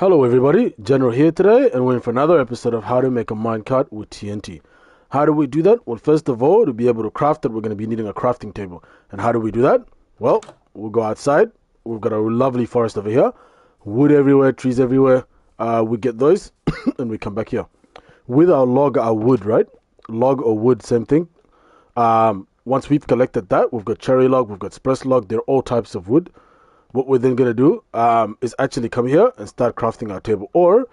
Hello everybody, General here today, and we're in for another episode of how to make a minecart with TNT. How do we do that? Well, first of all, to be able to craft it, we're going to be needing a crafting table. And how do we do that? Well, we'll go outside. We've got a lovely forest over here. Wood everywhere, trees everywhere. We get those, and we come back here. With our log, our wood, right? Log or wood, same thing. Once we've collected that, we've got cherry log, we've got spruce log. They're all types of wood. What we're then going to do is actually come here and start crafting our table. Or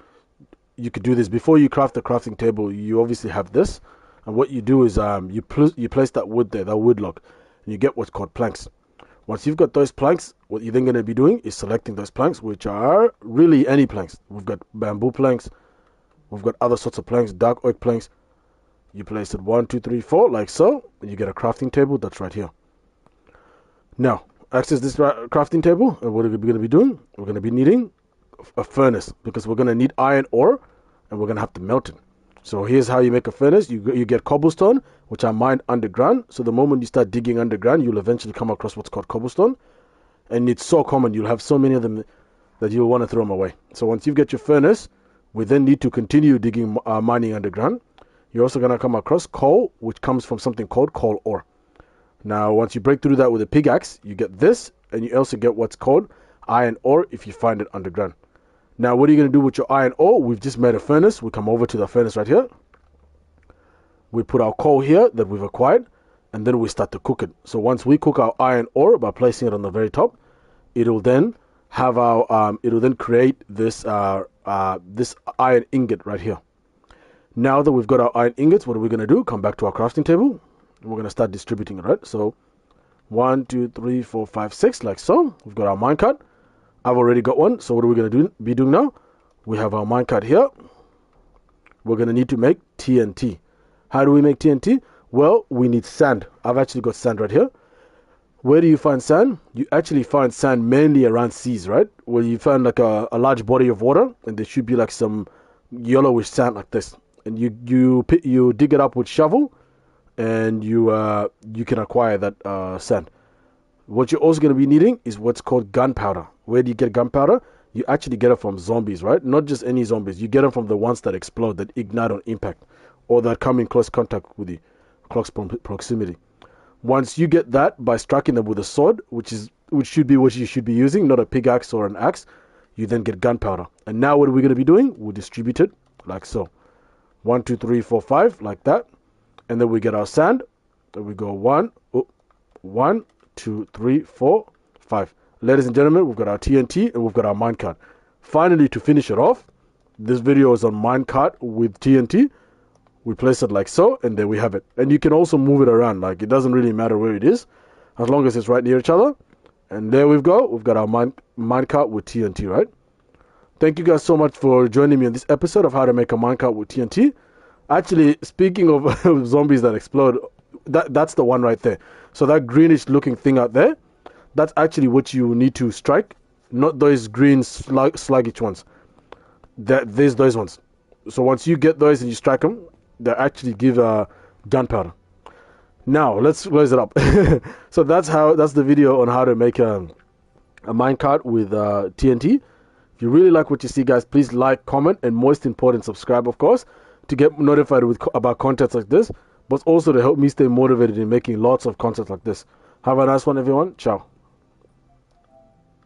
you could do this before you craft the crafting table. You obviously have this. And what you do is you place that wood there, that wood log. And you get what's called planks. Once you've got those planks, what you're then going to be doing is selecting those planks, which are really any planks. We've got bamboo planks. We've got other sorts of planks, dark oak planks. You place it 1, 2, 3, 4, like so. And you get a crafting table that's right here. Now, access this crafting table, and what are we going to be doing? We're going to be needing a furnace, because we're going to need iron ore, and we're going to have to melt it. So here's how you make a furnace. You get cobblestone, which are mined underground. So the moment you start digging underground, you'll eventually come across what's called cobblestone, and it's so common. You'll have so many of them that you'll want to throw them away. So once you get your furnace, we then need to continue digging, mining underground. You're also going to come across coal, which comes from something called coal ore. Now, once you break through that with a pickaxe, you get this, and you also get what's called iron ore if you find it underground. Now, what are you going to do with your iron ore? We've just made a furnace. We come over to the furnace right here. We put our coal here that we've acquired, and then we start to cook it. So once we cook our iron ore by placing it on the very top, it'll then have our it'll then create this this iron ingot right here. Now that we've got our iron ingots, what are we going to do? Come back to our crafting table. We're going to start distributing it, right? So 1, 2, 3, 4, 5, 6, like so. We've got our minecart. I've already got one. So what are we going to be doing now? We have our minecart here. We're going to need to make TNT. How do we make TNT? Well, we need sand. I've actually got sand right here. Where do you find sand? You actually find sand mainly around seas, right? Where you find like a large body of water, and there should be like some yellowish sand like this. And you dig it up with shovel, and you can acquire that sand. What you're also going to be needing is what's called gunpowder. Where do you get gunpowder? You actually get it from zombies, right? Not just any zombies. You get them from the ones that explode, that ignite on impact, or that come in close contact with you, close proximity. Once you get that by striking them with a sword, which should be what you should be using, not a pickaxe or an axe, you then get gunpowder. And now what are we going to be doing? We'll distribute it like so. 1, 2, 3, 4, 5, like that. And then we get our sand. Then we go 1, 2, 3, 4, 5. Ladies and gentlemen, we've got our TNT and we've got our minecart. Finally, to finish it off, this video is on minecart with TNT. We place it like so, and there we have it. And you can also move it around. Like, it doesn't really matter where it is, as long as it's right near each other. And there we go. We've got our minecart with TNT, right? Thank you guys so much for joining me on this episode of how to make a minecart with TNT. Actually, speaking of zombies that explode, that's the one right there. So that greenish looking thing out there, that's actually what you need to strike, not those green sluggish ones. There's those ones. So once you get those and you strike them, they actually give gunpowder. Now, let's close it up. So that's the video on how to make a minecart with TNT. If you really like what you see, guys, please like, comment, and most important, subscribe, of course, to get notified about content like this, but also to help me stay motivated in making lots of content like this. Have a nice one, everyone. Ciao.